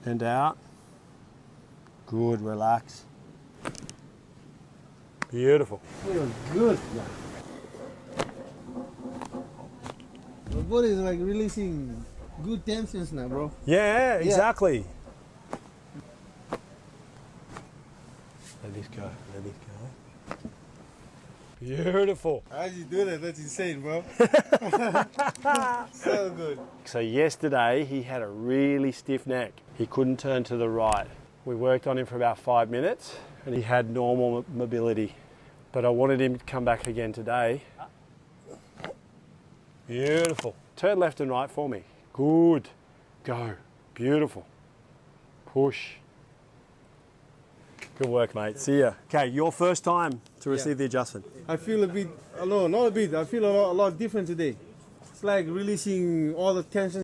And out. Good, relax. Beautiful. Feels good. My body is like releasing good tensions now, bro. Yeah, exactly. Let this go, let this go. Beautiful. How you do that? That's insane, bro. So good. So yesterday he had a really stiff neck. He couldn't turn to the right. We worked on him for about 5 minutes and he had normal mobility. But I wanted him to come back again today. Beautiful. Turn left and right for me. Good. Go. Beautiful. Push. Good work, mate. See ya. Okay, your first time to receive the adjustment. I feel a bit, no, not a bit. I feel a lot different today. It's like releasing all the tension.